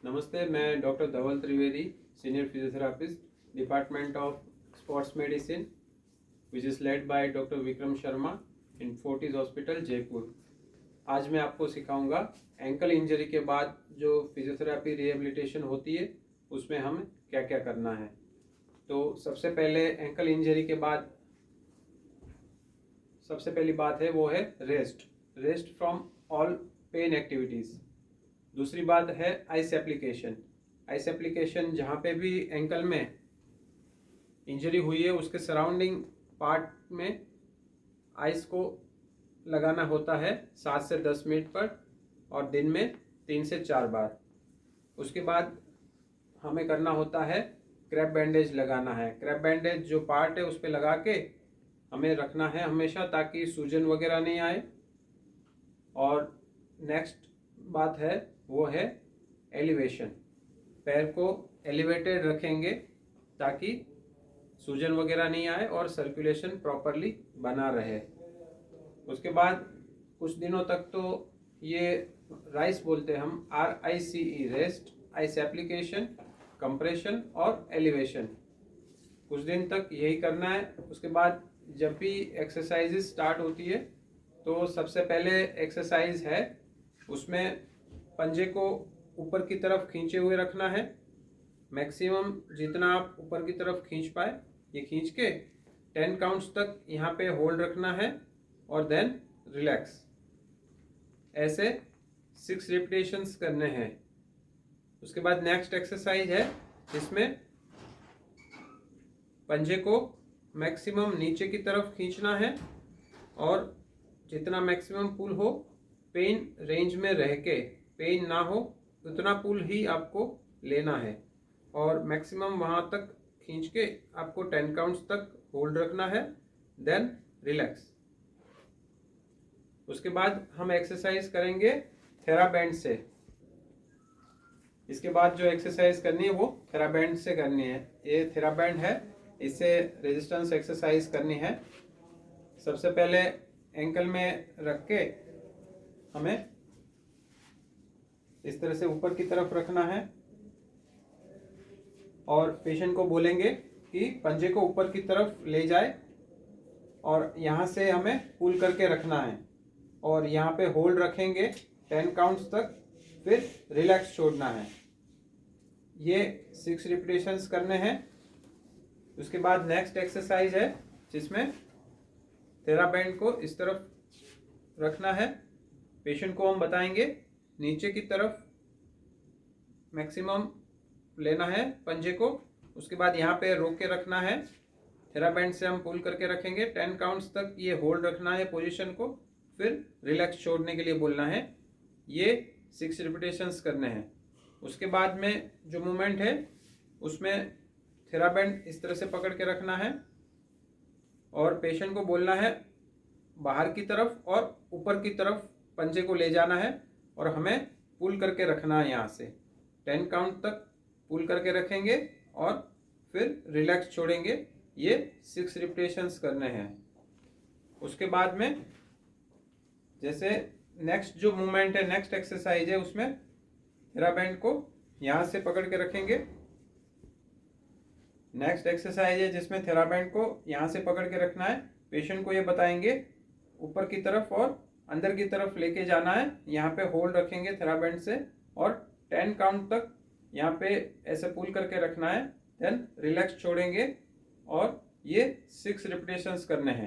नमस्ते, मैं doctor Dhaval Trivedi, senior physiotherapist, department of sports medicine, which is led by doctor Vikram Sharma in Fortis hospital Jaipur. आज मैं आपको सिखाऊंगा एंकल इंजरी के बाद जो फिजियोथेरापी रिहेबिलिटेशन होती है उसमें हम क्या क्या करना है। तो सबसे पहले एंकल इंजरी के बाद सबसे पहली बात है वो है rest from all pain activities. दूसरी बात है आइस एप्लीकेशन जहाँ पे भी एंकल में इंजरी हुई है उसके सराउंडिंग पार्ट में आइस को लगाना होता है 7 से 10 मिनट पर और दिन में 3 से 4 बार। उसके बाद हमें करना होता है क्रैप बैंडेज लगाना है। क्रैप बैंडेज जो पार्ट है उस पर लगा के हमें रखना है हमेशा ताकि सूजन वगैरह नहीं आए। और नेक्स्ट बात है वो है एलिवेशन। पैर को एलिवेटेड रखेंगे ताकि सूजन वगैरह नहीं आए और सर्कुलेशन प्रॉपरली बना रहे। उसके बाद कुछ दिनों तक तो ये राइस बोलते हैं हम, RICE, rest, ice application, compression और एलिवेशन, कुछ दिन तक यही करना है। उसके बाद जब भी एक्सरसाइजेस स्टार्ट होती है तो सबसे पहले एक्सरसाइज है उसमें पंजे को ऊपर की तरफ खींचे हुए रखना है। मैक्सिमम जितना आप ऊपर की तरफ खींच पाए ये खींच के 10 काउंट्स तक यहाँ पे होल्ड रखना है और देन रिलैक्स। ऐसे 6 रिपीटेशंस करने हैं। उसके बाद नेक्स्ट एक्सरसाइज है जिसमें पंजे को मैक्सिमम नीचे की तरफ खींचना है और जितना मैक्सिमम पुल हो, पेन रेंज में रह के, पेन ना हो उतना पुल ही आपको लेना है और मैक्सिमम वहाँ तक खींच के आपको 10 काउंट्स तक होल्ड रखना है, देन रिलैक्स। उसके बाद हम एक्सरसाइज करेंगे थेराबैंड से। इसके बाद जो एक्सरसाइज करनी है वो थेराबैंड से करनी है। ये थेराबैंड है, इससे रेजिस्टेंस एक्सरसाइज करनी है। सबसे पहले एंकल में रख के हमें इस तरह से ऊपर की तरफ रखना है और पेशेंट को बोलेंगे कि पंजे को ऊपर की तरफ ले जाए और यहाँ से हमें पुल करके रखना है और यहाँ पे होल्ड रखेंगे 10 काउंट्स तक, फिर रिलैक्स छोड़ना है। ये 6 रिपीटेशंस करने हैं। उसके बाद नेक्स्ट एक्सरसाइज है जिसमें थेराबैंड को इस तरफ रखना है। पेशेंट को हम बताएंगे नीचे की तरफ मैक्सिमम लेना है पंजे को। उसके बाद यहाँ पे रोक के रखना है। थेराबैंड से हम पुल करके रखेंगे 10 काउंट्स तक, ये होल्ड रखना है पोजीशन को, फिर रिलैक्स छोड़ने के लिए बोलना है। ये 6 रिपीटेशंस करने हैं। उसके बाद में जो मूवमेंट है उसमें थेराबैंड इस तरह से पकड़ के रखना है और पेशेंट को बोलना है बाहर की तरफ और ऊपर की तरफ पंजे को ले जाना है और हमें पुल करके रखना है। यहाँ से 10 काउंट तक पुल करके रखेंगे और फिर रिलैक्स छोड़ेंगे। ये 6 रिपीटेशंस करने हैं। उसके बाद में जैसे नेक्स्ट जो मूवमेंट है, नेक्स्ट एक्सरसाइज है, उसमें थेराबैंड को यहाँ से पकड़ के रखेंगे। नेक्स्ट एक्सरसाइज है जिसमें थेराबैंड को यहाँ से पकड़ के रखना है। पेशेंट को ये बताएंगे ऊपर की तरफ और अंदर की तरफ लेके जाना है। यहाँ पे होल्ड रखेंगे थेराबैंड से और 10 काउंट तक यहाँ पे ऐसे पुल करके रखना है, देन रिलैक्स छोड़ेंगे और ये 6 रिपीटेशंस करने हैं।